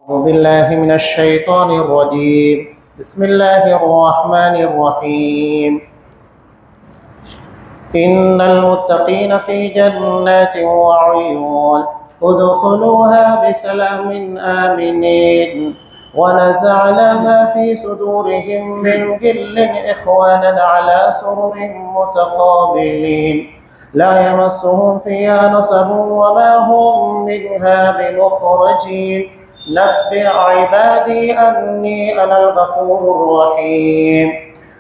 أعوذ بالله من الشيطان الرجيم. بسم الله الرحمن الرحيم. إن المتقين في جنات وعيون ادخلوها بسلام آمنين ونزعنا ما في صدورهم من غل إخوانا على سرر متقابلين لا يمسهم فيها نصب وما هم منها بمخرجين نبئ عبادي أني أنا الغفور الرحيم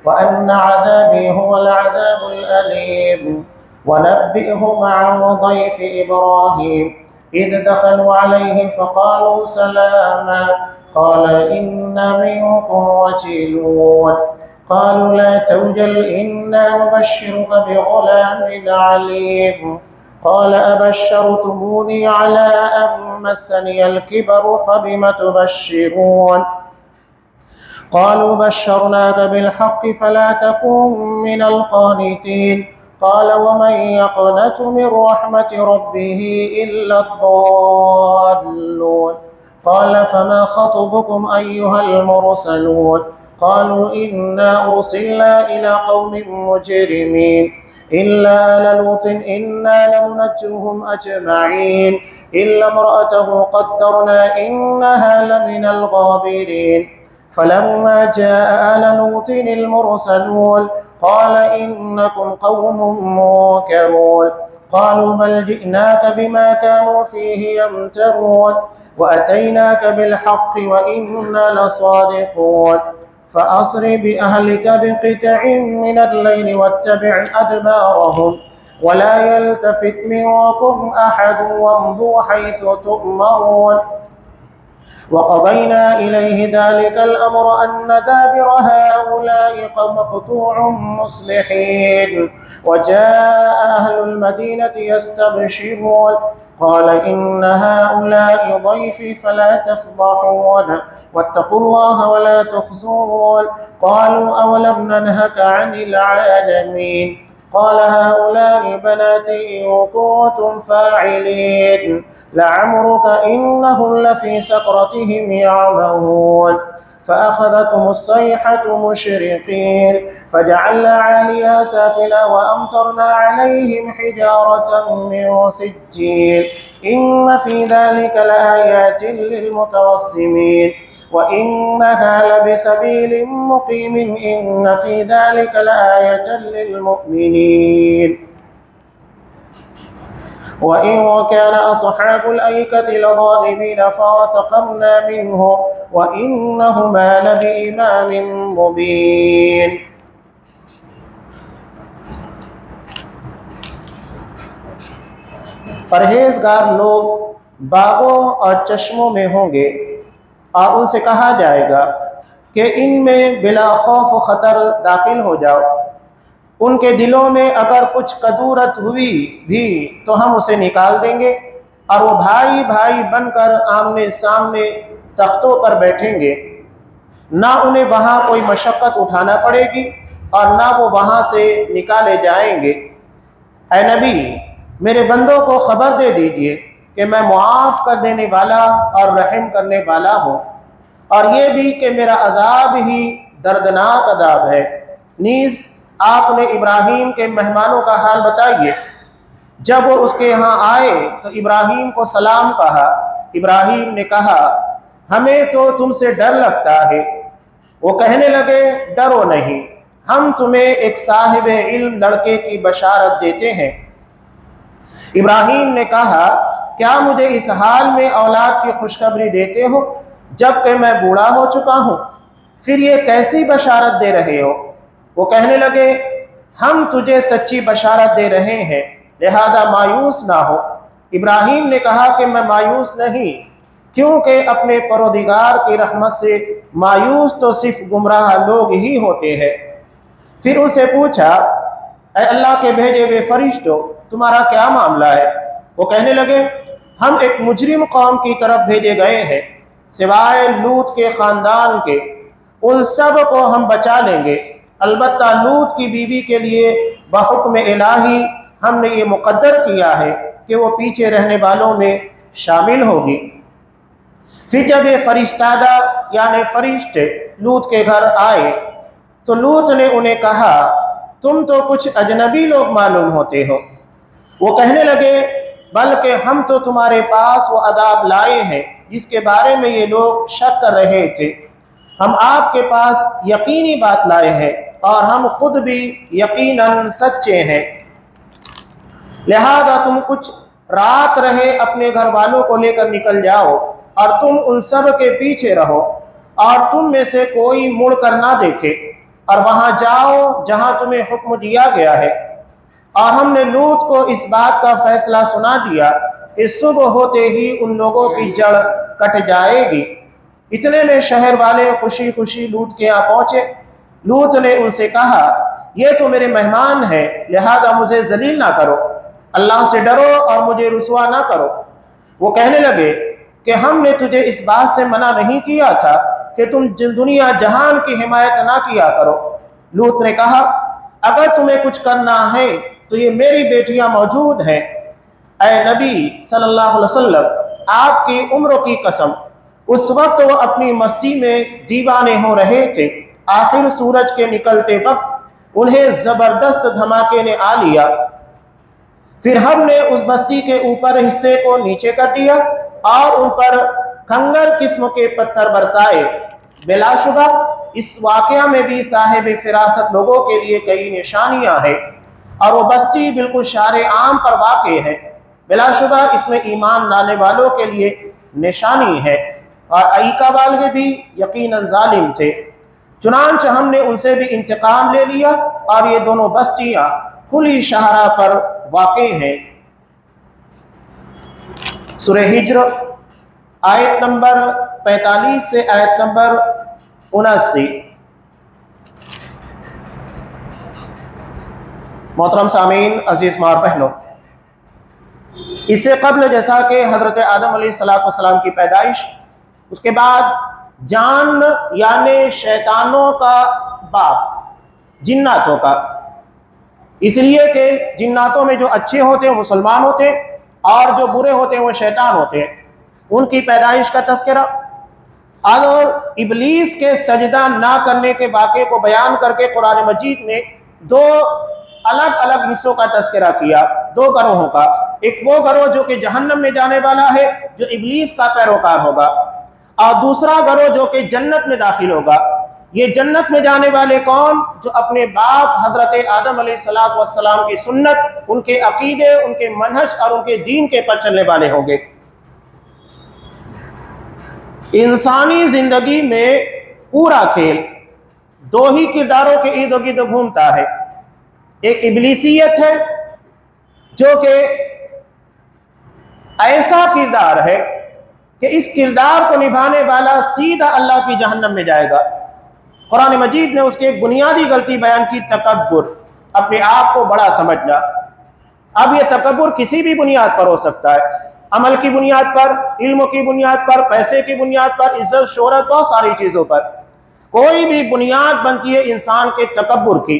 وأن عذابي هو العذاب الأليم ونبئهم عن ضيف إبراهيم إذ دخلوا عليه فقالوا سلاما قال إنا منكم وجلون قالوا لا توجل إنا نبشرك بغلام عليم قال أبشرتموني على أن مسني الكبر فبم تبشرون قالوا بشرناك بالحق فلا تكن من القانتين قال ومن يقنت من رحمة ربه إلا الضالون قال فما خطبكم أيها المرسلون قالوا إنا أرسلنا إلى قوم مجرمين إلا آل لوط إنا لمنجوهم أجمعين إلا امرأته قدرنا إنها لمن الغابرين فلما جاء آل لوط المرسلون قال إنكم قوم منكرون قالوا بل جئناك بما كانوا فيه يمترون وأتيناك بالحق وإنا لصادقون فأسر بأهلك بقطع من الليل واتبع أدبارهم ولا يلتفت منكم أحد وامضوا حيث تؤمرون وقضينا إليه ذلك الأمر أن دابر هؤلاء مقطوع مصلحين وجاء أهل المدينة يستبشرون قال إن هؤلاء ضيفي فلا تفضحون واتقوا الله ولا تخزون قالوا أولم ننهك عن العالمين قال هؤلاء بناتي إن كنتم فاعلين لعمرك إنهم لفي سكرتهم يعمهون فأخذتهم الصيحة مشرقين فجعلنا عاليها سافلا وأمطرنا عليهم حجارة من سجيل إن في ذلك لآيات للمتوسمين وإنها لبسبيل مقيم إن في ذلك لآية للمؤمنين وإن كان أصحاب الأيكة لظالمين فانتقمنا منه وإنهما لبإمام مبين. پرہیزگار لوگ باغوں اور چشموں میں ہوں گے اور ان سے کہا جائے گا کہ ان میں بلا خوف و خطر داخل ہو جاؤ. ان کے دلوں میں اگر کچھ کدورت ہوئی بھی تو ہم اسے نکال دیں گے اور وہ بھائی بھائی بن کر آمنے سامنے تختوں پر بیٹھیں گے. نہ انہیں وہاں کوئی مشقت اٹھانا پڑے گی اور نہ وہ وہاں سے نکالے جائیں گے. اے نبی میرے بندوں کو خبر دے دیجئے کہ میں معاف کر دینے والا اور رحم کرنے والا ہوں اور یہ بھی کہ میرا عذاب ہی دردناک عذاب ہے. نیز آپ نے ابراہیم کے مہمانوں کا حال بتائیے. جب وہ اس کے ہاں آئے تو ابراہیم کو سلام کہا. ابراہیم نے کہا ہمیں تو تم سے ڈر لگتا ہے. وہ کہنے لگے ڈرو نہیں, ہم تمہیں ایک صاحب علم لڑکے کی بشارت دیتے ہیں. ابراہیم نے کہا کیا مجھے اس حال میں اولاد کی خوشخبری دیتے ہو جب کہ میں بوڑھا ہو چکا ہوں؟ پھر یہ کیسی بشارت دے رہے ہو؟ وہ کہنے لگے ہم تجھے سچی بشارت دے رہے ہیں لہذا مایوس نہ ہو. ابراہیم نے کہا کہ میں مایوس نہیں, کیونکہ اپنے پروردگار کی رحمت سے مایوس تو صرف گمراہ لوگ ہی ہوتے ہیں. پھر ان سے پوچھا اے اللہ کے بھیجے ہوئے فرشتوں تمہارا کیا معاملہ ہے؟ وہ کہنے لگے ہم ایک مجرم قوم کی طرف بھیجے گئے ہیں, سوائے لوط کے خاندان کے ان سب کو ہم بچا لیں گے, البتہ لوط کی بیوی کے لیے بحکم الہی ہم نے یہ مقدر کیا ہے کہ وہ پیچھے رہنے والوں میں شامل ہوگی. फिर जब ये फरिश्तादा यानी फरिश्ते लूत के घर आए तो लूत ने उन्हें कहा, तुम तो कुछ अजनबी लोग मालूम होते हो। वो कहने लगे, बल्कि हम तो तुम्हारे पास वो अदाब लाए हैं जिसके बारे में ये लोग शक कर रहे थे। हम आपके पास यकीनी बात लाए हैं और हम खुद भी यकीनन सच्चे हैं। लिहाजा तुम कुछ रात रहे अपने घर वालों को लेकर निकल जाओ और तुम उन सब के पीछे रहो और तुम में से कोई मुड़ कर ना देखे और वहां जाओ जहां तुम्हें हुक्म दिया गया है। और हमने लूत को इस बात का फैसला सुना दिया कि सुबह होते ही उन लोगों की जड़ कट जाएगी। इतने में शहर वाले खुशी खुशी लूत के यहाँ पहुंचे। लूत ने उनसे कहा, ये तो मेरे मेहमान हैं, लिहाजा मुझे जलील ना करो, अल्लाह से डरो और मुझे रुसवा ना करो। वो कहने लगे कि हमने तुझे इस बात से मना नहीं किया था कि तुम दुनिया जहान की हिमायत ना किया करो। लूत ने कहा, अगर तुम्हें कुछ करना है तो ये मेरी बेटियां मौजूद हैं। ऐ नबी सल्लल्लाहु अलैहि वसल्लम, आपकी उम्र की कसम, उस वक्त वो अपनी मस्ती में दीवाने हो रहे थे। आखिर सूरज के निकलते वक्त उन्हें जबरदस्त धमाके ने आ लिया। फिर हमने उस बस्ती के ऊपर हिस्से को नीचे कर दिया और उन पर खंगर किस्म के पत्थर बरसाए। बिलाशुबा इस वाकया में भी साहिब फिरासत लोगों के लिए कई निशानियां हैं और वो बस्ती बिल्कुल शारे आम पर वाक़ है। बिलाशुबा इसमें ईमान लाने वालों के लिए निशानी है और अईका वाले भी यकीनन जालिम थे। चुनांच हमने उनसे भी इंतकाम ले लिया और ये दोनों बस्तियां खुली शहरा पर वाक़ हैं। सूरह हिज्र आयत नंबर 45 से आयत नंबर 79। मोहतरम सामीन, अजीज मार बहनों, इससे कबल जैसा कि हजरत आदम अलैहिस्सलाम की पैदाइश, उसके बाद जान यानी शैतानों का बाप जिन्नातों का, इसलिए कि जिन्नातों में जो अच्छे होते हैं वो मुसलमान होते हैं और जो बुरे होते हैं वो शैतान होते हैं। उनकी पैदाइश का तज़किरा और इबलीस के सजदा ना करने के वाक़े को बयान करके कुरान मजीद ने दो अलग अलग हिस्सों का तज़किरा किया, दो गरोहों का। एक वो गरोह जो कि जहन्नम में जाने वाला है, जो इबलीस का पैरोकार होगा, और दूसरा गरोह जो कि जन्नत में दाखिल होगा। ये जन्नत में जाने वाले कौन? जो अपने बाप हजरत आदम अलैहिस्सलाम की सुन्नत, उनके अकीदे, उनके मनहज और उनके दीन के पर चलने वाले होंगे। इंसानी जिंदगी में पूरा खेल दो ही किरदारों के इर्द गिर्द घूमता है। एक इब्लीसियत है जो कि ऐसा किरदार है कि इस किरदार को निभाने वाला सीधा अल्लाह की जहन्नम में जाएगा। कुरान मजीद ने उसकी एक बुनियादी गलती बयान की, तकब्बुर, अपने आप को बड़ा समझना। अब यह तकब्बुर किसी भी बुनियाद पर हो सकता है, अमल की बुनियाद पर, इल्म की बुनियाद पर, पैसे की बुनियाद पर, इज्जत शोहरत, बहुत सारी चीजों पर। कोई भी बुनियाद बनती है इंसान के तकब्बुर की।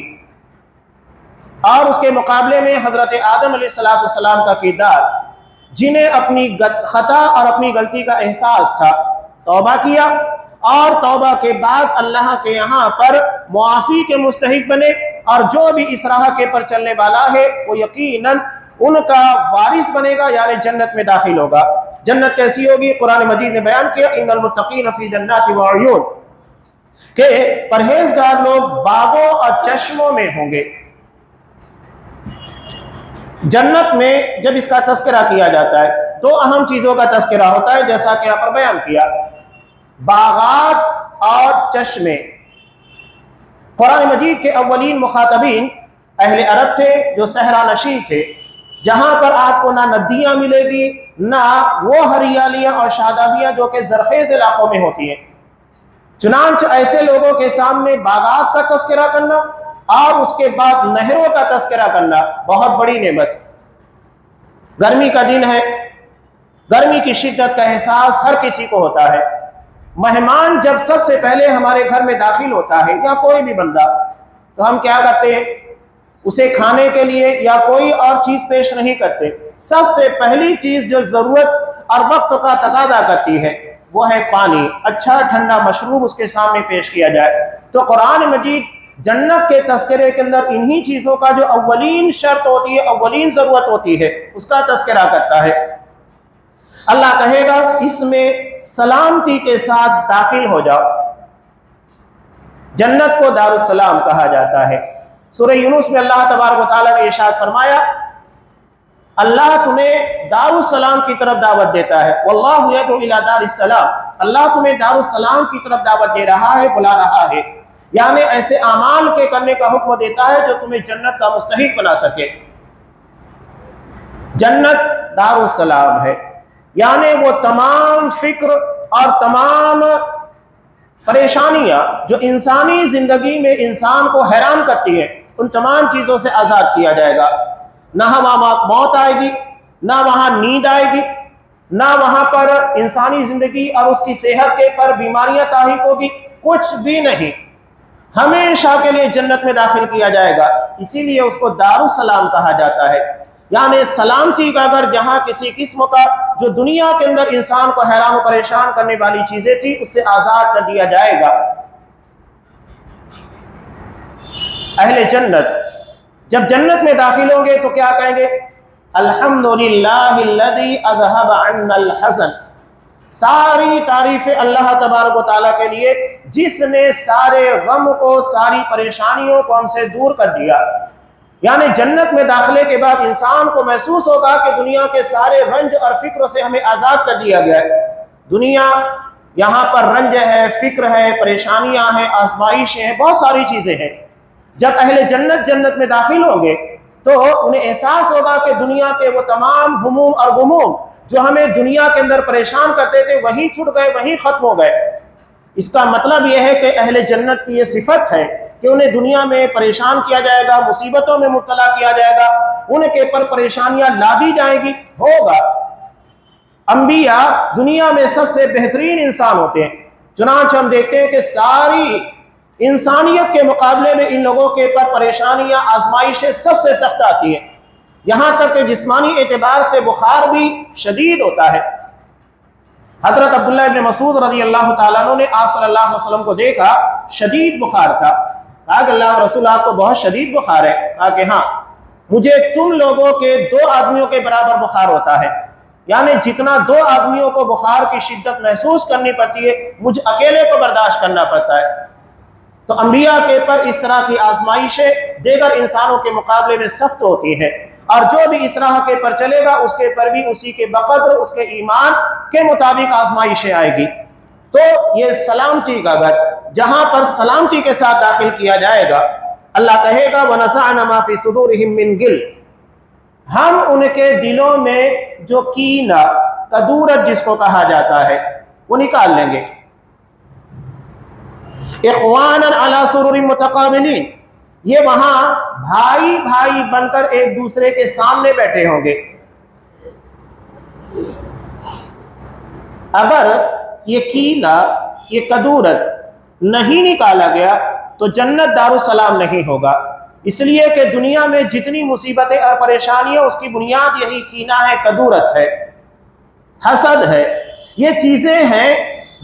और उसके मुकाबले में हजरत आदम अलैहिस्सलाम का किरदार, जिन्हें अपनी खता और अपनी गलती का एहसास था, तौबा किया और तौबा के बाद अल्लाह के यहाँ पर मुआफ़ी के मुस्तहिक बने। और जो भी इस राह के पर चलने वाला है वो यकीनन उनका वारिस बनेगा, यानी जन्नत में दाखिल होगा। जन्नत कैसी होगी? कुरान मजीद ने बयान किया, इन्नल मुत्तकीन फी जन्नाति व उयून, के परहेजगार लोग बागों और चश्मों में होंगे। जन्नत में जब इसका तज़किरा किया जाता है दो अहम चीजों का तज़किरा होता है, जैसा कि यहाँ पर बयान किया, बागात और चश्मे। कुरान मजीद के अव्वलीन मुखातबीन अहले अरब थे, जो सहरा नशी थे, जहां पर आपको ना नदियां मिलेगी ना वो हरियालियां और शादाबियां जो कि ज़रखेज़ इलाकों में होती हैं। चुनांच ऐसे लोगों के सामने बागात का तज़किरा करना और उसके बाद नहरों का तज़किरा करना बहुत बड़ी नेमत। गर्मी का दिन है, गर्मी की शिद्दत का एहसास हर किसी को होता है। मेहमान जब सबसे पहले हमारे घर में दाखिल होता है या कोई भी बंदा, तो हम क्या करते हैं? उसे खाने के लिए या कोई और चीज पेश नहीं करते। सबसे पहली चीज जो जरूरत और वक्त का तकादा करती है وہ ہے پانی، اچھا ٹھنڈا مشروب اس کے سامنے پیش کیا جائے۔ تو قرآن مجید جنت کے تذکرے کے اندر انہی چیزوں کا جو اولین شرط ہوتی ہے، اولین ضرورت ہوتی ہے، اس کا تذکرہ کرتا ہے۔ اللہ کہے گا اس میں سلامتی کے ساتھ داخل ہو جاؤ۔ جنت کو دار السلام کہا جاتا ہے۔ سورہ یونس میں اللہ تبارک و تعالیٰ نے ارشاد فرمایا اللہ تمہیں دار السلام کی طرف دعوت دیتا ہے، واللہ یدعو الی دار السلام، اللہ تمہیں دار السلام کی طرف دعوت دے رہا ہے، بلا رہا ہے، یعنی ایسے اعمال کے کرنے کا حکم دیتا ہے جو تمہیں جنت کا مستحق بنا سکے۔ جنت دار السلام ہے، یعنی وہ تمام فکر اور تمام پریشانیاں جو انسانی زندگی میں انسان کو حیران کرتی ہیں، ان تمام چیزوں سے آزاد کیا جائے گا۔ نہ وہاں موت آئے گی، نہ وہاں نیند آئے گی، نہ وہاں پر انسانی زندگی اور اس کی صحت کے پر بیماریاں لاحق ہوگی، کچھ بھی نہیں، ہمیشہ کے لیے جنت میں داخل کیا جائے گا۔ اسی لیے اس کو دار السلام کہا جاتا ہے، یعنی سلامتی کا اگر جہاں کسی قسم کا جو دنیا کے اندر انسان کو حیران و پریشان کرنے والی چیزیں تھی اس سے آزاد کر دیا جائے گا۔ اہل جنت جب جنت میں داخل ہوں گے تو کیا کہیں گے؟ الحمدللہ الذی اذھب عنا الحزن، ساری تعریفیں اللہ تبارک و تعالیٰ کے لیے جس نے سارے غم کو، ساری پریشانیوں کو ہم سے دور کر دیا۔ یعنی جنت میں داخلے کے بعد انسان کو محسوس ہوگا کہ دنیا کے سارے رنج اور فکر سے ہمیں آزاد کر دیا گیا ہے۔ دنیا یہاں پر رنج ہے، فکر ہے، پریشانیاں ہیں، آزمائش ہیں، بہت ساری چیزیں ہیں۔ جب اہل جنت جنت میں داخل ہوں گے تو انہیں احساس ہوگا کہ دنیا کے وہ تمام ہموم اور غموم جو ہمیں دنیا کے اندر پریشان کرتے تھے وہیں چھٹ گئے، وہیں ختم ہو گئے۔ اس کا مطلب یہ ہے کہ اہل جنت کی یہ صفت ہے کہ انہیں دنیا میں پریشان کیا جائے گا، مصیبتوں میں مبتلا کیا جائے گا، ان کے پر پریشانیاں لادی جائیں گی، ہوگا۔ انبیاء دنیا میں سب سے بہترین انسان ہوتے ہیں، چنانچہ ہم دیکھتے ہیں کہ ساری انسانیت کے مقابلے میں ان لوگوں کے پر پریشانیاں، آزمائشیں سب سے سخت آتی ہیں، یہاں تک کہ جسمانی اعتبار سے بخار بھی شدید ہوتا ہے۔ حضرت عبداللہ ابن مسعود رضی اللہ تعالیٰ عنہ نے آپ صلی اللہ علیہ وسلم کو دیکھا، شدید بخار تھا، کہا کہ اللہ رسول آپ کو بہت شدید بخار ہے؟ کہا کہ ہاں، مجھے تم لوگوں کے 2 آدمیوں کے برابر بخار ہوتا ہے، یعنی جتنا 2 آدمیوں کو بخار کی شدت محسوس کرنی پڑتی ہے مجھ اکیلے کو برداشت کرنا پڑتا ہے۔ تو انبیاء کے پر اس طرح کی آزمائشیں دیگر انسانوں کے مقابلے میں سخت ہوتی ہیں، اور جو بھی اس طرح کے پر چلے گا اس کے پر بھی اسی کے بقدر اس کے ایمان کے مطابق آزمائشیں آئے گی۔ تو یہ سلامتی کا گھر، جہاں پر سلامتی کے ساتھ داخل کیا جائے گا، اللہ کہے گا وَنَزَعْنَا مَا فِي صُدُورِهِم مِّن غِلٍّ، ہم ان کے دلوں میں جو کینہ، کدورت جس کو کہا جاتا ہے، وہ نکال لیں گے۔ اخواناً علی سرر متقابلین، یہ وہاں بھائی بھائی بن کر ایک دوسرے کے سامنے بیٹھے ہوں گے۔ اگر یہ کینہ، یہ کدورت نہیں نکالا گیا تو جنت دار السلام نہیں ہوگا، اس لیے کہ دنیا میں جتنی مصیبتیں اور پریشانیاں اس کی بنیاد یہی کینہ ہے، کدورت ہے، حسد ہے۔ یہ چیزیں ہیں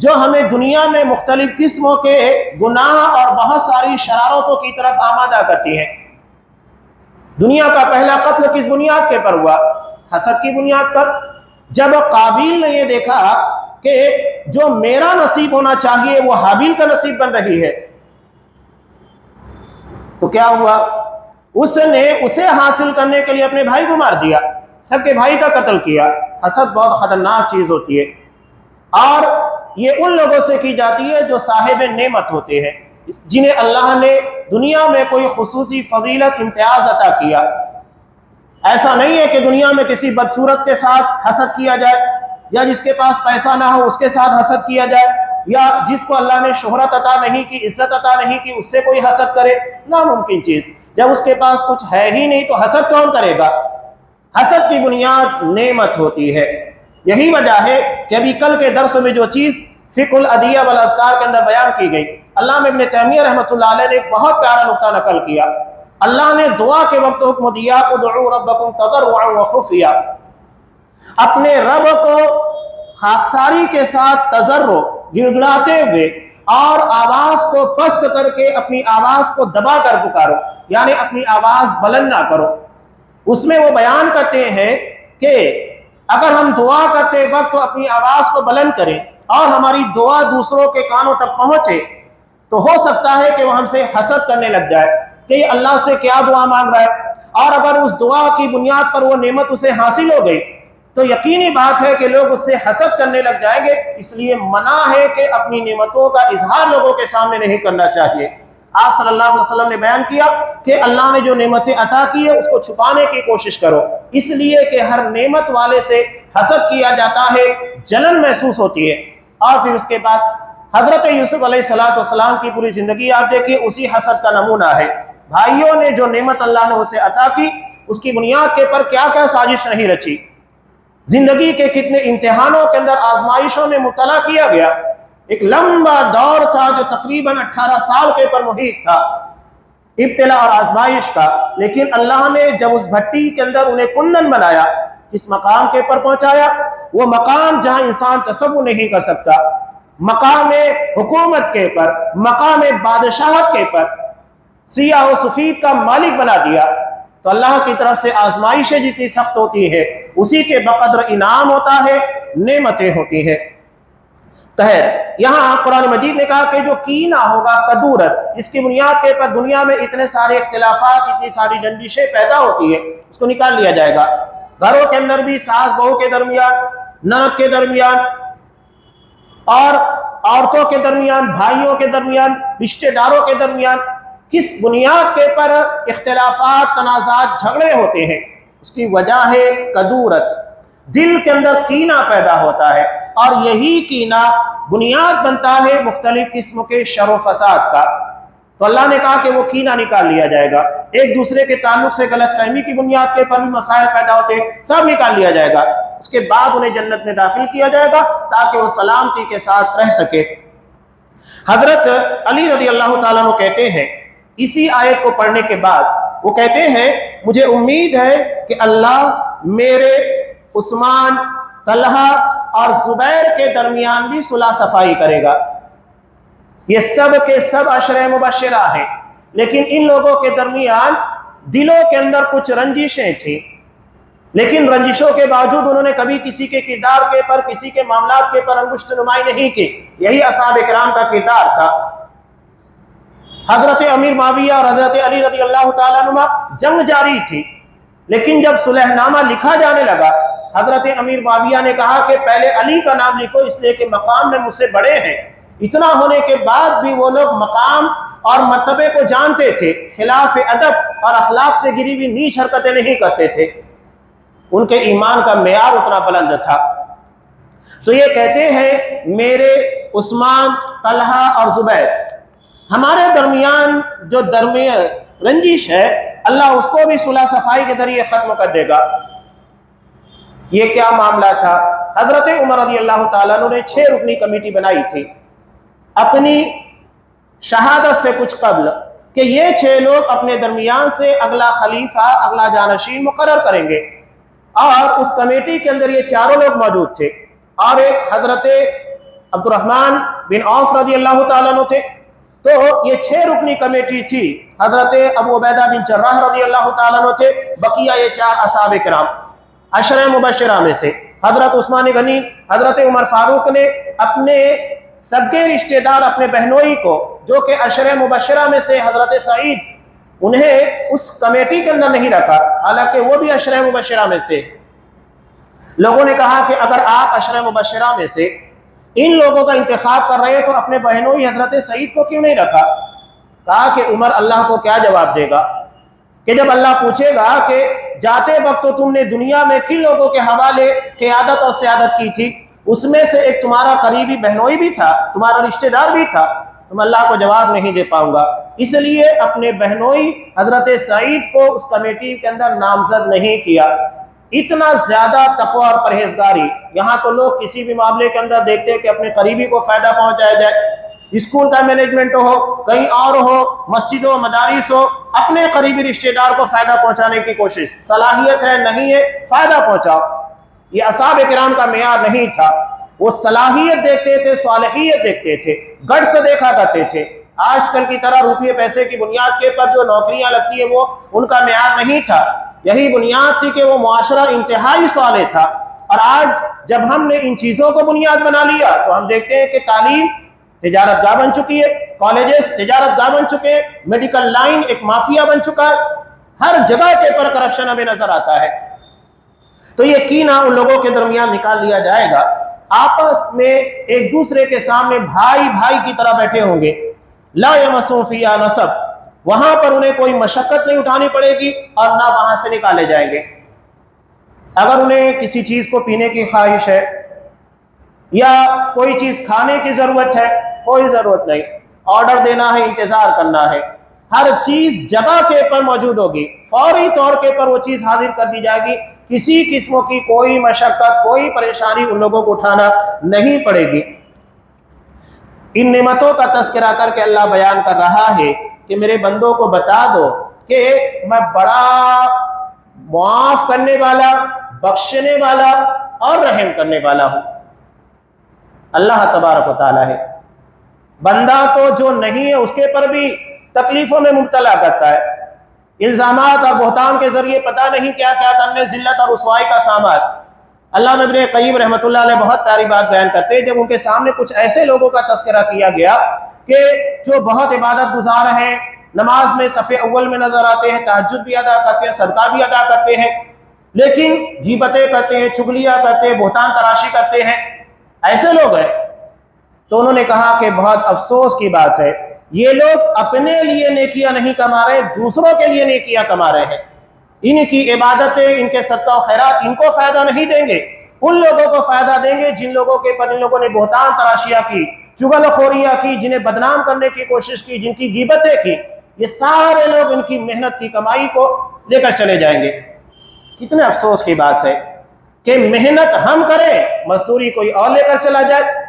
جو ہمیں دنیا میں مختلف قسموں کے گناہ اور بہت ساری شرارتوں کی طرف آمادہ کرتی ہیں۔ دنیا کا پہلا قتل کس بنیاد کے پر ہوا؟ حسد کی بنیاد پر۔ جب قابیل نے یہ دیکھا کہ جو میرا نصیب ہونا چاہیے وہ حابیل کا نصیب بن رہی ہے، تو کیا ہوا؟ اس نے اسے حاصل کرنے کے لیے اپنے بھائی کو مار دیا، سب کے بھائی کا قتل کیا۔ حسد بہت خطرناک چیز ہوتی ہے، اور یہ ان لوگوں سے کی جاتی ہے جو صاحب نعمت ہوتے ہیں، جنہیں اللہ نے دنیا میں کوئی خصوصی فضیلت، امتیاز عطا کیا۔ ایسا نہیں ہے کہ دنیا میں کسی بدصورت کے ساتھ حسد کیا جائے، یا جس کے پاس پیسہ نہ ہو اس کے ساتھ حسد کیا جائے، یا جس کو اللہ نے شہرت عطا نہیں کی، عزت عطا نہیں کی، اس سے کوئی حسد کرے، ناممکن چیز۔ جب اس کے پاس کچھ ہے ہی نہیں تو حسد کون کرے گا؟ حسد کی بنیاد نعمت ہوتی ہے۔ یہی وجہ ہے کہ ابھی کل کے درس میں جو چیز فقہ الادعیہ والاذکار کے اندر بیان کی گئی، علامہ ابن تیمیہ رحمۃ اللہ علیہ نے ایک بہت پیارا نقطہ نقل کیا۔ اللہ نے دعا کے وقت حکم دیا ادعوا ربکم تضرعا وخفیا، اپنے رب کو खाकसारी के साथ तजर्रो गिड़गिड़ाते हुए और आवाज को पस्त करके अपनी आवाज को दबा कर पुकारो, यानी अपनी आवाज बुलंद ना करो। उसमें वो बयान करते हैं कि अगर हम दुआ करते वक्त तो अपनी आवाज को बुलंद करें और हमारी दुआ दूसरों के कानों तक पहुंचे तो हो सकता है कि वो हमसे हसद करने लग जाए कि ये अल्लाह से क्या दुआ मांग रहा है, और अगर उस दुआ की बुनियाद पर वो नेमत उसे हासिल हो गई तो यकीनी बात है कि लोग उससे हसद करने लग जाएंगे। इसलिए मना है कि अपनी नेमतों का इजहार लोगों के सामने नहीं करना चाहिए। आप सल्लल्लाहु अलैहि वसल्लम ने बयान किया कि अल्लाह ने जो नेमतें अता की है उसको छुपाने की कोशिश करो, इसलिए कि हर नेमत वाले से हसद किया जाता है, जलन महसूस होती है। और फिर उसके बाद हजरत यूसुफ अलैहिस्सलाम की पूरी जिंदगी आप देखिए उसी हसद का नमूना है। भाइयों ने जो नेमत अल्लाह ने उसे अता की उसकी बुनियाद के पर क्या क्या साजिश नहीं रची, जिंदगी के कितने इम्तिहानों के अंदर आजमाइशों में मुब्तला किया गया। एक लंबा दौर था जो तकरीबन 18 साल के पर मुहित था इब्तिला और आजमाइश का, लेकिन अल्लाह ने जब उस भट्टी के अंदर उन्हें कुंदन बनाया, इस मकाम के पर पहुंचाया, वो मकाम जहां इंसान तसव्वुर नहीं कर सकता, मकाम हुकूमत के पर, मकाम बादशाहत के पर सियाह व सफीद का मालिक बना दिया। तो अल्लाह की तरफ से आजमाइशें जितनी सख्त होती है उसी के बकद्र इनाम होता है, नेमतें होती है। तहर यहाँ कुरान मजीद ने कहा कि जो कीना होगा कदूरत, इसकी बुनियाद के पर दुनिया में इतने सारे इख्तिलाफात, इतनी सारी जंजिशें पैदा होती है, उसको निकाल लिया जाएगा। घरों के अंदर भी सास बहू के दरमियान, ननद के दरमियान और औरतों के दरमियान, भाइयों के दरमियान, रिश्तेदारों के दरमियान किस बुनियाद के पर इख्तिलाफात, तनाज़ात, झगड़े होते हैं, उसकी वजह है कदूरत, दिल के अंदर कीना पैदा होता है, और यही कीना बुनियाद बनता है मुख्तलिफ किस्म के शर व फसाद का। तो अल्लाह ने कहा कि वो कीना निकाल लिया जाएगा, एक दूसरे के ताल्लुक से गलत फहमी की बुनियाद के पर भी मसाइल पैदा होते हैं, सब निकाल लिया जाएगा। उसके बाद उन्हें जन्नत में दाखिल किया जाएगा ताकि वो सलामती के साथ रह सके। हजरत अली रज़ी अल्लाह ताला अन्हु कहते हैं, इसी आयत को पढ़ने के बाद वो कहते हैं, मुझे उम्मीद है कि अल्लाह मेरे, उस्मान, तलहा और जुबैर के दरमियान भी सुलह सफाई करेगा। ये सब के सब अशरे मुबश्शिरा हैं, लेकिन इन लोगों के दरमियान दिलों के अंदर कुछ रंजिशें थी, लेकिन रंजिशों के बावजूद उन्होंने कभी किसी के किरदार के पर, किसी के मामलात के पर अंगुश्त नुमाई नहीं की। यही असहाब इकराम का किरदार था। हजरत अमीर माविया और हजरत अली रज़ी अल्लाह ताला अन्हुमा जंग जारी थी, लेकिन जब सुलहनामा लिखा जाने लगा, हजरत अमीर माविया ने कहा कि पहले अली का नाम लिखो, इसलिए कि मकाम में मुझसे बड़े हैं। इतना होने के बाद भी वो लोग मकाम और मर्तबे को जानते थे, खिलाफ अदब और अखलाक से गिरी हुई नीच हरकतें नहीं करते थे, उनके ईमान का मेयार उतना बुलंद था। तो ये कहते हैं, मेरे, उस्मान, तलहा और जुबैर, हमारे दरमियान जो दरमियान रंजिश है, अल्लाह उसको भी सुलह सफाई के जरिए खत्म कर देगा। ये क्या मामला था? हजरत उमर रज़ी अल्लाह ताला अन्हु ने 6 रुकनी कमेटी बनाई थी अपनी शहादत से कुछ कबल, कि ये 6 लोग अपने दरमियान से अगला खलीफा, अगला जानशीन मुकर्रर करेंगे। और उस कमेटी के अंदर ये चारों लोग मौजूद थे, और एक हजरत अब्दुर्रहमान बिन औफ रज़ी अल्लाह ताला अन्हु थे। तो ये 6 रुकनी कमेटी थी। हजरत अबू उबैदा बिन जर्राह रज़ी अल्लाह ताला अन्हु थे, बकिया ये 4 असहाब किराम अशरे मुबश्शिरा में से। हजरत उस्मान गनी, हजरत उमर फारूक ने अपने सगे रिश्तेदार, अपने बहनोई को, जो कि अशरे मुबश्शिरा में से हजरत सईद, उन्हें उस कमेटी के अंदर नहीं रखा, हालांकि वो भी अशरे मुबश्शिरा में थे। लोगों ने कहा कि अगर आप अशरे मुबश्शिरा में से इन लोगों का इंतखाब कर रहे हैं तो अपने बहनोई हजरत सईद को क्यों नहीं रखा? कहा कि उमर अल्लाह को क्या जवाब देगा कि जब अल्लाह पूछेगा कि जाते वक्त तो तुमने दुनिया में किन लोगों के हवाले क़यादत और सियादत की थी, उसमें से एक तुम्हारा करीबी बहनोई भी था, तुम्हारा रिश्तेदार भी था, तुम अल्लाह को जवाब नहीं दे पाऊंगा। इसलिए अपने बहनोई हजरत सईद को उस कमेटी के अंदर नामजद नहीं किया। इतना ज्यादा तक़वा और परहेजगारी। यहाँ तो लोग किसी भी मामले के अंदर देखते हैं कि अपने करीबी को फायदा पहुंचाया जाए, स्कूल का मैनेजमेंट हो, कहीं और हो, मस्जिद हो, मदारिस हो, अपने करीबी रिश्तेदार को फायदा पहुंचाने की कोशिश, सलाहियत है नहीं है, फायदा पहुंचाओ। ये असहाब किराम का मेयार नहीं था। وہ صلاحیت دیکھتے تھے، صالحیت دیکھتے تھے، گڑ سے دیکھا کرتے تھے۔ آج کل کی طرح روپیے پیسے کی بنیاد کے پر جو نوکریاں لگتی ہیں وہ ان کا معیار نہیں تھا، یہی بنیاد تھی کہ وہ معاشرہ انتہائی صالح تھا۔ اور آج جب ہم نے ان چیزوں کو بنیاد بنا لیا تو ہم دیکھتے ہیں کہ تعلیم تجارت گاہ بن چکی ہے، کالجز تجارت گاہ بن چکے ہیں، میڈیکل لائن ایک مافیا بن چکا ہے، ہر جگہ کے پر کرپشن ہمیں نظر آتا ہے۔ تو یہ کینہ ان لوگوں کے درمیان نکال لیا جائے گا، آپس میں ایک دوسرے کے سامنے بھائی بھائی کی طرح بیٹھے ہوں گے، لا یمسون فیہا نصب، وہاں پر انہیں کوئی مشقت نہیں اٹھانی پڑے گی اور نہ وہاں سے نکالے جائیں گے۔ اگر انہیں کسی چیز کو پینے کی خواہش ہے یا کوئی چیز کھانے کی ضرورت ہے، کوئی ضرورت نہیں، آرڈر دینا ہے، انتظار کرنا ہے، ہر چیز جگہ کے پر موجود ہوگی، فوری طور کے پر وہ چیز حاضر کر دی جائے گی، کسی قسم کی کوئی مشقت، کوئی پریشانی ان لوگوں کو اٹھانا نہیں پڑے گی۔ ان نعمتوں کا تذکرہ کر کے اللہ بیان کر رہا ہے کہ میرے بندوں کو بتا دو کہ میں بڑا معاف کرنے والا، بخشنے والا اور رحم کرنے والا ہوں۔ اللہ تبارک و تعالی ہے، بندہ تو جو نہیں ہے اس کے پر بھی تکلیفوں میں مبتلا کرتا ہے، الزامات اور بہتان کے ذریعے پتہ نہیں کیا کیا کرنے، ذلت اور رسوائی کا سامان۔ علامہ ابن قیم رحمۃ اللہ علیہ بہت پیاری بات بیان کرتے ہیں، جب ان کے سامنے کچھ ایسے لوگوں کا تذکرہ کیا گیا کہ جو بہت عبادت گزار ہیں، نماز میں صف اول میں نظر آتے ہیں، تہجد بھی ادا کرتے ہیں، صدقہ بھی ادا کرتے ہیں، لیکن غیبتیں کرتے ہیں، چغلیاں کرتے ہیں، بہتان تراشی کرتے ہیں، ایسے لوگ ہیں۔ تو انہوں نے کہا کہ بہت افسوس کی بات ہے، یہ لوگ اپنے لیے نیکیاں نہیں کما رہے، دوسروں کے لیے نیکیاں کما رہے ہیں۔ ان کی عبادتیں، ان کے صدقہ و خیرات ان کو فائدہ نہیں دیں گے، ان لوگوں کو فائدہ دیں گے جن لوگوں کے پر ان لوگوں نے بہتان تراشیاں کی، چغل خوریاں کی، جنہیں بدنام کرنے کی کوشش کی، جن کی غیبتیں کی، یہ سارے لوگ ان کی محنت کی کمائی کو لے کر چلے جائیں گے۔ کتنے افسوس کی بات ہے کہ محنت ہم کریں، مزدوری کوئی اور لے کر چلا جائے،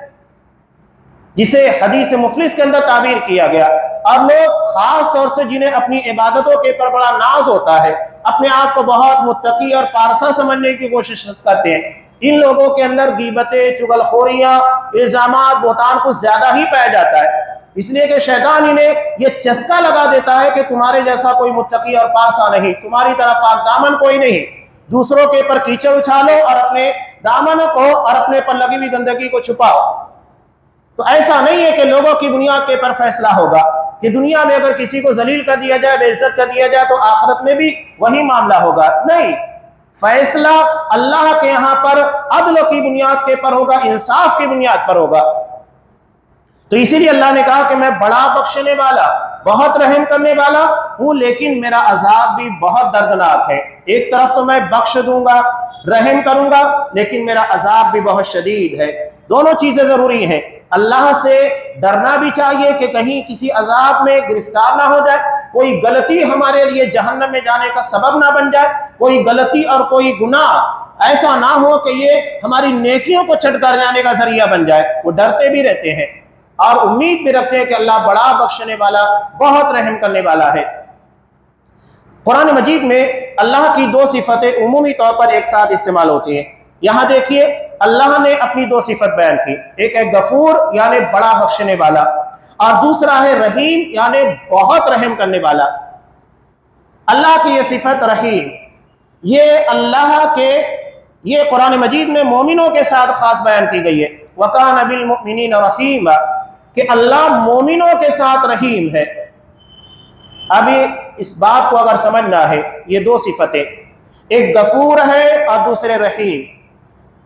جسے حدیث مفلس کے اندر تعبیر کیا گیا۔ اور لوگ خاص طور سے جنہیں اپنی عبادتوں کے پر بڑا ناز ہوتا ہے، اپنے آپ کو بہت متقی اور پارسا سمجھنے کی کوشش کرتے ہیں، ان لوگوں کے اندر غیبتیں، چغل خوریاں، الزامات، بہتان کچھ زیادہ ہی پایا جاتا ہے، اس لیے کہ شیطان انہیں یہ چسکا لگا دیتا ہے کہ تمہارے جیسا کوئی متقی اور پارسا نہیں، تمہاری طرح پاک دامن کوئی نہیں، دوسروں کے پر کیچڑ اچھالو اور اپنے دامن کو اور اپنے پر لگی ہوئی گندگی کو چھپاؤ۔ تو ایسا نہیں ہے کہ لوگوں کی بنیاد کے پر فیصلہ ہوگا، کہ دنیا میں اگر کسی کو ذلیل کر دیا جائے، بے عزت کر دیا جائے تو آخرت میں بھی وہی معاملہ ہوگا، نہیں، فیصلہ اللہ کے یہاں پر عدل کی بنیاد کے پر ہوگا، انصاف کی بنیاد پر ہوگا۔ تو اسی لیے اللہ نے کہا کہ میں بڑا بخشنے والا، بہت رحم کرنے والا ہوں، لیکن میرا عذاب بھی بہت دردناک ہے۔ ایک طرف تو میں بخش دوں گا، رحم کروں گا، لیکن میرا عذاب بھی بہت شدید ہے۔ دونوں چیزیں ضروری ہیں، اللہ سے ڈرنا بھی چاہیے کہ کہیں کسی عذاب میں گرفتار نہ ہو جائے، کوئی غلطی ہمارے لیے جہنم میں جانے کا سبب نہ بن جائے، کوئی غلطی اور کوئی گناہ ایسا نہ ہو کہ یہ ہماری نیکیوں کو چٹ کر جانے کا ذریعہ بن جائے۔ وہ ڈرتے بھی رہتے ہیں اور امید بھی رکھتے ہیں کہ اللہ بڑا بخشنے والا، بہت رحم کرنے والا ہے۔ قرآن مجید میں اللہ کی دو صفتیں عمومی طور پر ایک ساتھ استعمال ہوتی ہیں۔ یہاں دیکھیے اللہ نے اپنی دو صفت بیان کی، ایک ہے غفور یعنی بڑا بخشنے والا، اور دوسرا ہے رحیم یعنی بہت رحم کرنے والا۔ اللہ کی یہ صفت رحیم، یہ اللہ کے، یہ قرآن مجید میں مومنوں کے ساتھ خاص بیان کی گئی ہے، وَكَانَ بِالْمُؤْمِنِينَ رَحِيمًا، کہ اللہ مومنوں کے ساتھ رحیم ہے۔ ابھی اس بات کو اگر سمجھنا ہے، یہ دو صفتیں، ایک غفور ہے اور دوسرے رحیم۔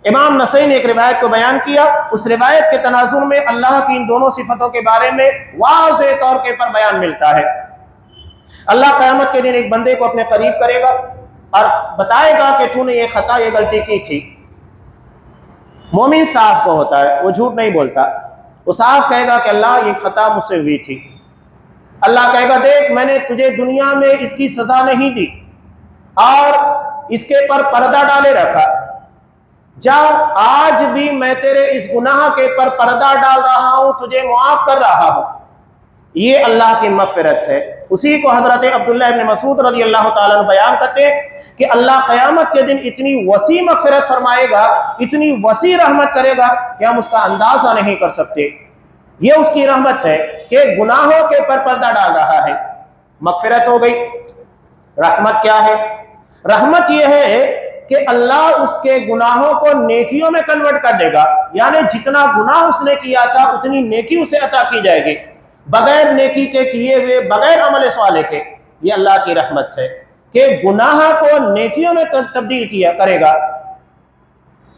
امام نسائی نے ایک روایت کو بیان کیا، اس روایت کے تناظر میں اللہ کی ان دونوں صفتوں کے بارے میں واضح طور کے پر بیان ملتا ہے۔ اللہ قیامت کے دن ایک بندے کو اپنے قریب کرے گا اور بتائے گا کہ تو نے یہ خطا، یہ غلطی کی تھی۔ مومن صاف کو ہوتا ہے، وہ جھوٹ نہیں بولتا، وہ صاف کہے گا کہ اللہ یہ خطا مجھ سے ہوئی تھی۔ اللہ کہے گا دیکھ میں نے تجھے دنیا میں اس کی سزا نہیں دی اور اس کے پر پردہ ڈالے رکھا، جا آج بھی میں تیرے اس گناہ کے پر پردہ ڈال رہا ہوں، تجھے معاف کر رہا ہوں۔ یہ اللہ کی مغفرت ہے۔ उसी को हजरत अब्दुल्लाह इब्न मसूद रज़ी अल्लाह ताला अन्हु बयान करते हैं कि अल्लाह क़यामत के दिन इतनी वसी मग़फ़िरत फरमाएगा, इतनी वसी रहमत करेगा कि हम उसका अंदाज़ा नहीं कर सकते। ये उसकी रहमत है कि गुनाहों के पर पर्दा डाल रहा है। मग़फ़िरत हो गई। रहमत क्या है? रहमत यह है कि अल्लाह उसके गुनाहों को नेकियों में कन्वर्ट कर देगा, यानी जितना गुनाह उसने किया था उतनी नेकी उसे अता की जाएगी, बगैर नेकी के किए हुए, बगैर अमल साले के। ये अल्लाह की रहमत है कि गुनाह को नेकियों में तब्दील किया करेगा।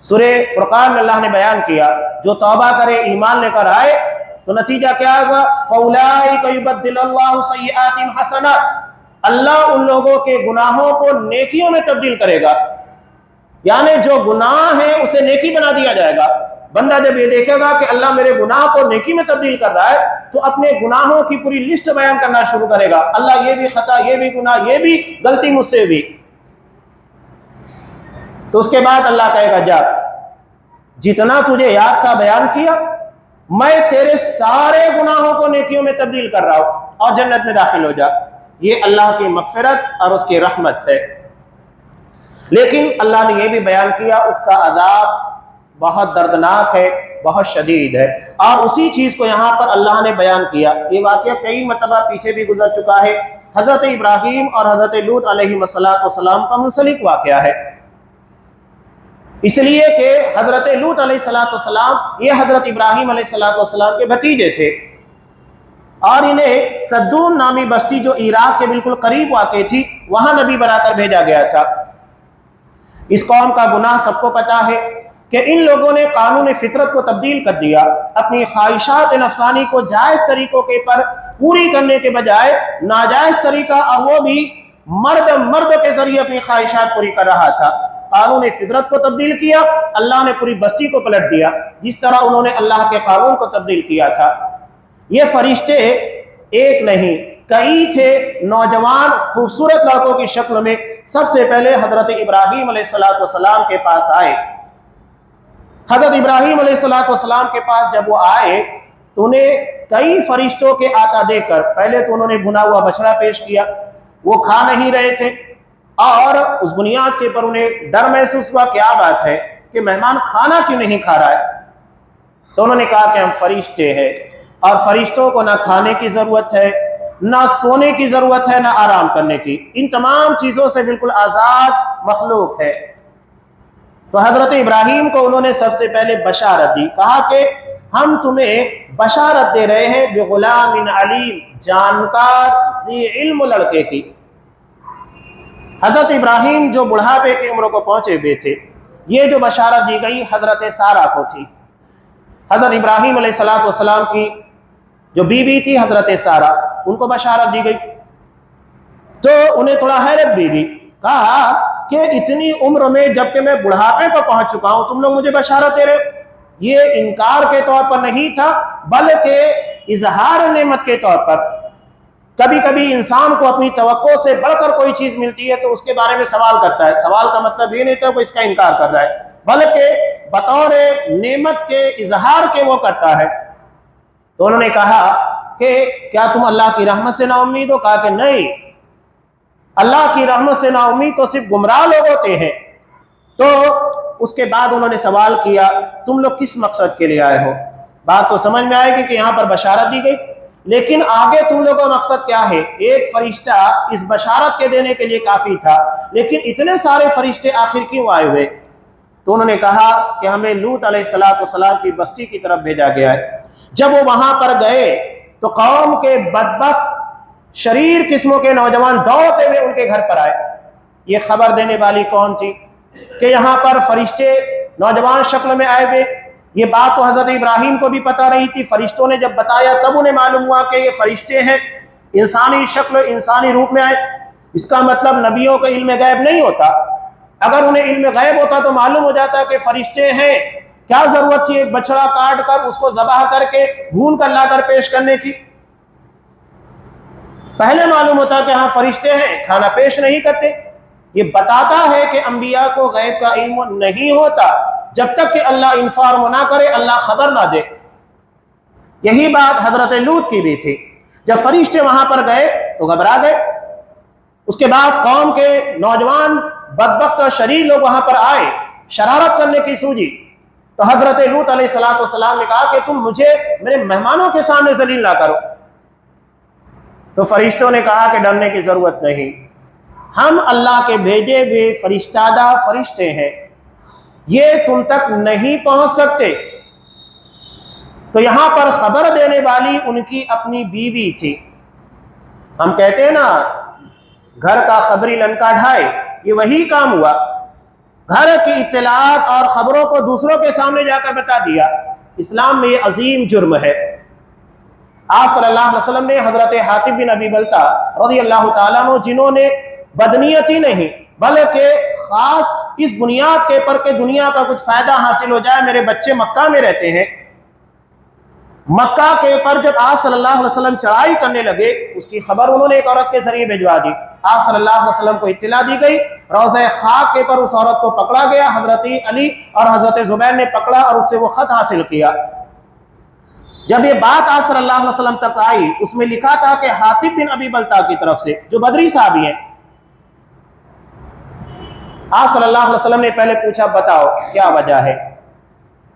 सूरे फुरकान में अल्लाह ने बयान किया, जो तौबा करे, ईमान लेकर आए तो नतीजा क्या होगा? फौलाइका युबद्दिलुल्लाहु सय्यिआतिहिम हसनात, अल्लाह उन लोगों के गुनाहों को नेकियों में तब्दील करेगा, यानी जो गुनाह है उसे नेकी बना दिया जाएगा। बंदा जब ये देखेगा कि अल्लाह मेरे गुनाह को नेकी में तब्दील कर रहा है तो अपने गुनाहों की पूरी लिस्ट बयान करना शुरू करेगा। अल्लाह ये भी खता, ये भी गुनाह, ये भी गलती मुझसे भी। तो उसके बाद अल्लाह कहेगा, जा जितना तुझे याद था बयान किया, मैं तेरे सारे गुनाहों को नेकियों में तब्दील कर रहा हूं और जन्नत में दाखिल हो जा। ये अल्लाह की मग़फ़िरत और उसकी रहमत है। लेकिन अल्लाह ने यह भी बयान किया उसका अज़ाब बहुत दर्दनाक है, बहुत शदीद है। और उसी चीज़ को यहाँ पर अल्लाह ने बयान किया। ये वाक़या कई मरतबा पीछे भी गुजर चुका है। हज़रत इब्राहीम और हज़रत लूत अलैहिस्सलाम का मुंसलिक वाक़या है, इसलिए कि हज़रत लूत अलैहिस्सलाम ये हज़रत इब्राहीम अलैहिस्सलाम के भतीजे थे और इन्हें सद्दूम नामी बस्ती जो इराक के बिल्कुल करीब वाक़ थी, वहाँ नबी बनाकर भेजा गया था। इस कौम का गुनाह सबको पता है कि इन लोगों ने कानून फितरत को तब्दील कर दिया। अपनी ख्वाहिशात नफसानी को जायज़ तरीकों के पर पूरी करने के बजाय नाजायज़ तरीका, और वो भी मर्द के जरिए अपनी ख्वाहिशात पूरी कर रहा था। कानून फितरत को तब्दील किया, अल्लाह ने पूरी बस्ती को पलट दिया, जिस तरह उन्होंने अल्लाह के कानून को तब्दील किया था। ये फरिश्ते एक नहीं कई थे, नौजवान खूबसूरत लड़कों की शक्ल में सबसे पहले हजरत इब्राहीम अलैहिस्सलाम के पास आए। हजरत इब्राहीम अलैहिस्सलाम के पास जब वो आए तो उन्हें कई फरिश्तों के आता देखकर पहले तो उन्होंने भुना हुआ बछड़ा पेश किया, वो खा नहीं रहे थे और उस बुनियाद के पर उन्हें डर महसूस हुआ, क्या बात है कि मेहमान खाना क्यों नहीं खा रहा है। तो उन्होंने कहा कि हम फरिश्ते हैं और फरिश्तों को ना खाने की जरूरत है, ना सोने की जरूरत है, ना आराम करने की, इन तमाम चीजों से बिल्कुल आजाद मखलूक है। तो हजरत इब्राहीम को उन्होंने सबसे पहले बशारत दी, कहा कि हम तुम्हें बशारत दे रहे हैं बिगुलामिन अलीम, जानकार ज़ी इल्म लड़के की। हजरत इब्राहीम जो बुढ़ापे की उम्र को पहुंचे हुए थे, ये जो बशारत दी गई हजरत सारा को थी। हजरत इब्राहीम अलैहिस्सलाम की जो बीवी थी हजरत सारा, उनको बशारत दी गई तो उन्हें थोड़ा हैरत भी दी। कहा कि इतनी उम्र में जबकि मैं बुढ़ापे पर पहुंच चुका हूं, तुम लोग मुझे बशारत दे रहे हो। ये इनकार के तौर पर नहीं था, बल्कि इजहार नेमत के तौर पर। कभी कभी इंसान को अपनी तवक्को से बढ़कर कोई चीज मिलती है तो उसके बारे में सवाल करता है। सवाल का मतलब ये नहीं था वो इसका इनकार कर रहा है, बल्कि बतौर नेमत के इजहार के वो करता है। तो उन्होंने कहा कि क्या तुम अल्लाह की रहमत से नाउम्मीद हो? कहा कि नहीं, अल्लाह की रहमत से नाउम्मीद तो सिर्फ गुमराह लोग होते हैं। तो उसके बाद उन्होंने सवाल किया, तुम लोग किस मकसद के लिए आए हो? बात तो समझ में आएगी कि यहाँ पर बशारत दी गई, लेकिन आगे तुम लोगों का मकसद क्या है? एक फरिश्ता इस बशारत के देने के लिए काफी था, लेकिन इतने सारे फरिश्ते आखिर क्यों आए हुए? तो उन्होंने कहा कि हमें लूत अलैहिस्सलाम की बस्ती की तरफ भेजा गया है। जब वो वहां पर गए तो कौम के बदबख्त शरीर किस्मों के नौजवान दौड़ते हुए उनके घर पर आए। ये खबर देने वाली कौन थी कि यहाँ पर फरिश्ते नौजवान शक्ल में आए हुए। ये बात तो हजरत इब्राहीम को भी पता नहीं थी। फरिश्तों ने जब बताया तब उन्हें मालूम हुआ कि ये फरिश्ते हैं, इंसानी शक्ल इंसानी रूप में आए। इसका मतलब नबियों का इल्म गैब नहीं होता। अगर उन्हें इल्म गैब होता तो मालूम हो जाता कि फरिश्ते हैं, क्या जरूरत थी एक बछड़ा काट कर उसको ज़बाह करके भून कर लाकर पेश करने की। पहले मालूम होता कि हाँ फरिश्ते हैं, खाना पेश नहीं करते। ये बताता है कि अंबिया को गैब का इल्म नहीं होता जब तक कि अल्लाह इन्फॉर्म ना करे, अल्लाह खबर ना दे। यही बात हजरत लूत की भी थी। जब फरिश्ते वहां पर गए तो घबरा गए। उसके बाद कौम के नौजवान बदबख्त और शरीर लोग वहां पर आए, शरारत करने की सूझी, तो हजरत लूत अलैहिस्सलाम ने कहा कि तुम मुझे मेरे मेहमानों के सामने जलील ना करो। तो फरिश्तों ने कहा कि डरने की जरूरत नहीं, हम अल्लाह के भेजे हुए फरिश्तादा फरिश्ते हैं, ये तुम तक नहीं पहुंच सकते। तो यहां पर खबर देने वाली उनकी अपनी बीवी थी। हम कहते हैं ना, घर का खबरी लंका ढाए, ये वही काम हुआ। घर की इत्तलात और खबरों को दूसरों के सामने जाकर बता दिया। इस्लाम में ये अजीम जुर्म है। आप सल्लल्लाहु अलैहि वसल्लम ने हजरत हातिब बिन अबी बल्ता रज़ियल्लाहु ताला अन्हु, जिन्होंने बदनीयती नहीं बल्कि खास इस बुनियाद के पर के दुनिया का कुछ फायदा हासिल हो जाए, मेरे बच्चे मक्का में रहते हैं, मक्का के ऊपर जब आप सल्लल्लाहु अलैहि वसल्लम चढ़ाई करने लगे, उसकी खबर उन्होंने एक औरत के जरिए भिजवा दी। आप सल्लल्लाहु अलैहि वसल्लम को इत्तिला दी गई, रोज़े खाक के पर उस औरत को पकड़ा गया। हजरत अली और हजरत जुबैर ने पकड़ा और उससे वो खत हासिल किया। जब ये बात आप सल्लल्लाहु अलैहि वसल्लम तक आई, उसमें लिखा था कि हातिब बिन अबी बल्ता की तरफ से, जो बदरी साहबी हैं। आप सल्लल्लाहु अलैहि वसल्लम ने पहले पूछा, बताओ क्या वजह है।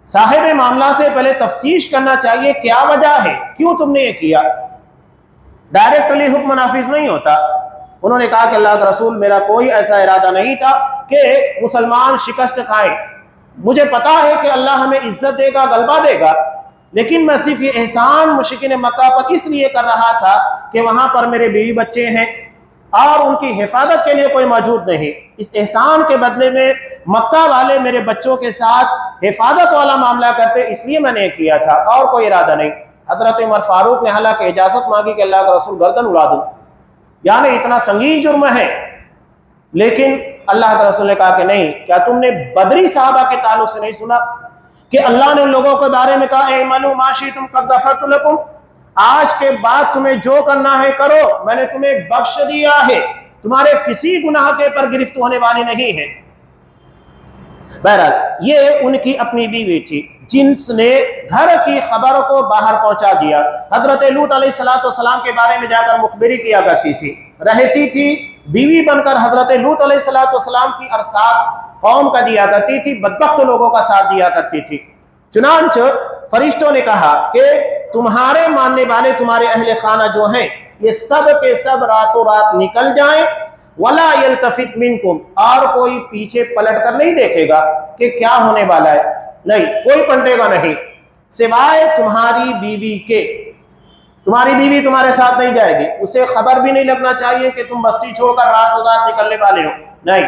साहिब मामला से पहले तफ्तीश करना चाहिए, क्या वजह है, क्यों तुमने ये किया। डायरेक्टली हुक्म नाफिज नहीं होता। उन्होंने कहा कि अल्लाह के रसूल, मेरा कोई ऐसा इरादा नहीं था कि मुसलमान शिकस्त खाएं। मुझे पता है कि अल्लाह हमें इज्जत देगा, गलबा देगा, लेकिन मैं सिर्फ ये एहसान मुशरिकीन मक्का पर इसलिए कर रहा था कि वहां पर मेरे बीवी बच्चे हैं और उनकी हिफाजत के लिए कोई मौजूद नहीं। इस एहसान के बदले में मक्का वाले मेरे बच्चों के साथ हिफाजत वाला मामला करते, इसलिए मैंने किया था, और कोई इरादा नहीं। हजरत उमर फारूक ने हालांकि इजाजत मांगी कि अल्लाह का रसूल गर्दन उड़ा दूं, यानी इतना संगीन जुर्म है, लेकिन अल्लाह के रसूल ने कहा कि नहीं। क्या तुमने बदरी साहबा के ताल्लुक से नहीं सुना कि अल्लाह ने उन लोगों के बारे में कहा, इमलू मा शि'तुम क़द गफ़रतु लकुम, आज के बाद तुम्हें जो करना है करो, मैंने तुम्हें बख्श दिया है, तुम्हारे किसी गुनाह के पर गिरफ्त होने वाली नहीं है। बहरहाल ये उनकी अपनी बीवी थी, जिसने घर की खबर को बाहर पहुंचा दिया। हजरत लूत अलैहिस्सलाम के बारे में जाकर मुखबिरी किया करती थी, रहती थी, बीवी बनकर हजरत लूत अलैहिस्सलाम की अरसात कौम का दिया करती थी, बदबख्त लोगों का साथ दिया करती थी। चुनांचे फरिश्तों ने कहा कि तुम्हारे मानने वाले, तुम्हारे अहले खाना जो हैं, ये सब के सब रातों रात निकल जाएं, वला यल्तफित मिनकुम, और कोई पीछे पलट कर नहीं देखेगा कि क्या होने वाला है, नहीं, कोई पलटेगा नहीं, सिवाय तुम्हारी बीवी के। तुम्हारी बीवी तुम्हारे साथ नहीं जाएगी, उसे खबर भी नहीं लगना चाहिए कि तुम बस्ती छोड़कर रातों रात निकलने वाले हो, नहीं।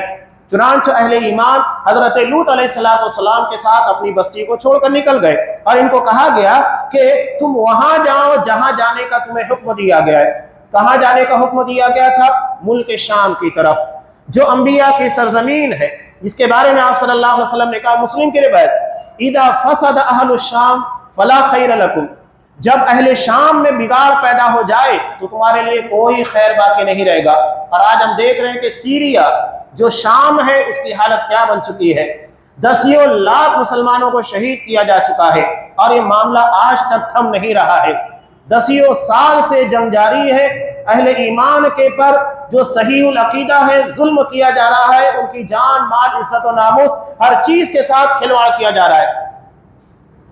चुनांचे अहले ईमान हजरत लूत अलैहिस्सलाम के साथ अपनी बस्ती को छोड़कर निकल गए, और इनको कहा गया कि तुम वहां जाओ जहां जाने का तुम्हें हुक्म दिया गया है। कहां जाने का हुक्म दिया गया था? मुल्क शाम की तरफ, जो अंबिया की सरजमीन है, जिसके बारे में आप सल्लल्लाहु अलैहि वसल्लम ने कहा, मुस्लिम की रिवायत, इदा फसद अहलुश शाम फला खैर लकुम, जब अहले शाम में बिगाड़ पैदा हो जाए तो तुम्हारे लिए कोई खैर बाकी नहीं रहेगा। और आज हम देख रहे हैं कि सीरिया जो शाम है, उसकी हालत क्या बन चुकी है। दसियों लाख मुसलमानों को शहीद किया जा चुका है, और ये मामला आज तक थम नहीं रहा है। दसियों साल से जंग जारी है, अहले ईमान के पर जो सहीहुल अकीदा है, जुल्म किया जा रहा है, उनकी जान, माल, इज्जत और नामूस, हर चीज के साथ खिलवाड़ किया जा रहा है।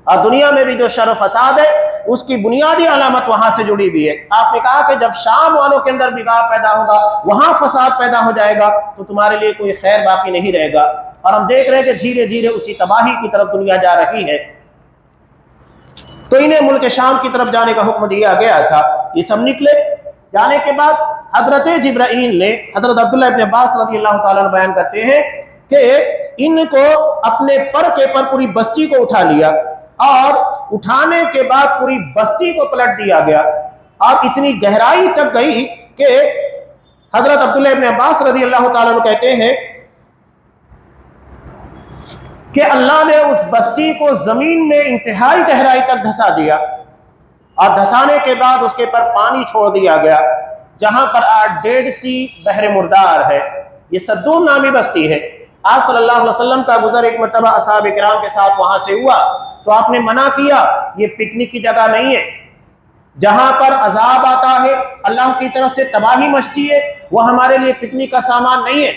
और दुनिया में भी जो शर फसाद है, उसकी बुनियादी अलामत वहां से जुड़ी हुई है। आपने कहा कि जब शाम वालों के अंदर बिगाड़ पैदा होगा, वहां फसाद पैदा हो जाएगा, तो तुम्हारे लिए कोई खैर बाकी नहीं रहेगा। और हम देख रहे हैं कि धीरे धीरे उसी तबाही की तरफ दुनिया जा रही है। तो इन्हें मुल्क शाम की तरफ जाने का हुक्म दिया गया था। ये सब निकले। जाने के बाद हजरत जिब्राईल ने, हजरत अब्दुल्लाह इब्न अब्बास रज़ियल्लाहु ताला अन्हु बयान करते हैं कि इनको अपने पर के पर पूरी बस्ती को उठा लिया, और उठाने के बाद पूरी बस्ती को पलट दिया गया, और इतनी गहराई तक गई कि हजरत अब्दुल्लाह इब्न अब्बास रज़ियल्लाहु ताला अन्हु कहते हैं कि अल्लाह ने उस बस्ती को जमीन में इंतहाई गहराई तक धंसा दिया, और धंसाने के बाद उसके पर पानी छोड़ दिया गया, जहां पर आज डेड सी बहर मुर्दार है। ये सद्दूम नामी बस्ती है। आप सल्लल्लाहु अलैहि वसल्लम का गुजर एक मरतबा असहाब किराम के साथ वहां से हुआ, तो आपने मना किया, ये पिकनिक की जगह नहीं है, جہاں پر عذاب آتا ہے، اللہ کی طرف سے تباہی مچتی ہے، وہ ہمارے لیے پکنک کا سامان نہیں ہے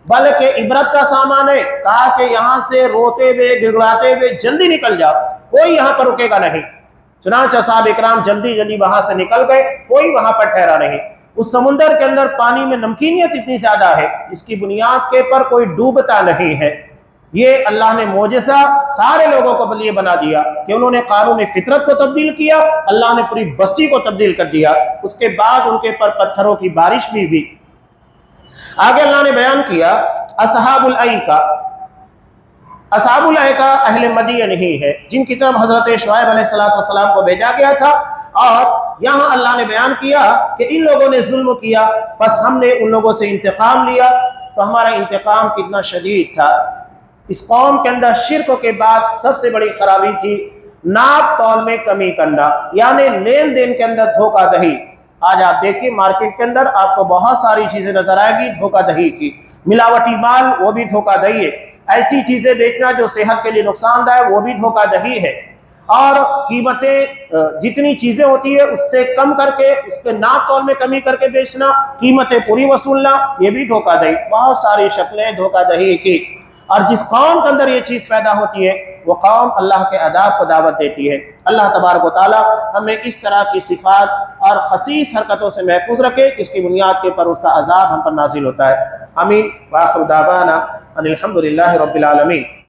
بلکہ عبرت کا سامان ہے۔ کہا کہ یہاں سے روتے ہوئے گڑگڑاتے ہوئے جلدی نکل جاؤ، کوئی یہاں پر رکے گا نہیں۔ چنانچہ صحابہ اکرام جلدی جلدی وہاں سے نکل گئے، کوئی وہاں پر ٹھہرا نہیں۔ اس سمندر کے اندر پانی میں نمکینیت اتنی زیادہ ہے، اس کی بنیاد کے پر کوئی ڈوبتا نہیں ہے۔ یہ اللہ نے معجزہ سارے لوگوں کو لیے بنا دیا کہ انہوں نے قانون فطرت کو تبدیل کیا، اللہ نے پوری بستی کو تبدیل کر دیا۔ اس کے بعد ان کے پر پتھروں کی بارش بھی ہوئی۔ آگے اللہ نے بیان کیا اصحاب الایکہ۔ اصحاب الایکہ اہل مدین ہی ہے، جن کی طرف حضرت شعیب علیہ السلام کو بھیجا گیا تھا، اور یہاں اللہ نے بیان کیا کہ ان لوگوں نے ظلم کیا، بس ہم نے ان لوگوں سے انتقام لیا۔ تو ہمارا انتقام کتنا شدید تھا۔ اس قوم کے اندر شرک کے بعد سب سے بڑی خرابی تھی ناپ تول میں کمی کرنا، یعنی لین دین کے اندر دھوکہ دہی۔ آج آپ دیکھیے مارکیٹ کے اندر آپ کو بہت ساری چیزیں نظر آئے گی دھوکہ دہی کی، ملاوٹی مال وہ بھی دھوکہ دہی ہے، ایسی چیزیں بیچنا جو صحت کے لیے نقصان دہ ہے وہ بھی دھوکہ دہی ہے، اور قیمتیں جتنی چیزیں ہوتی ہے اس سے کم کر کے اس کے ناپ تول میں کمی کر کے بیچنا، قیمتیں پوری وصولنا، یہ بھی دھوکہ دہی۔ بہت ساری شکلیں دھوکہ دہی کی، اور جس قوم کے اندر یہ چیز پیدا ہوتی ہے وہ قوم اللہ کے عذاب کو دعوت دیتی ہے۔ اللہ تبارک و تعالی ہمیں اس طرح کی صفات اور خسیس حرکتوں سے محفوظ رکھے جس کی بنیاد کے پر اس کا عذاب ہم پر نازل ہوتا ہے۔ آمین۔ وآخر دعوانا ان الحمد للہ رب العالمین۔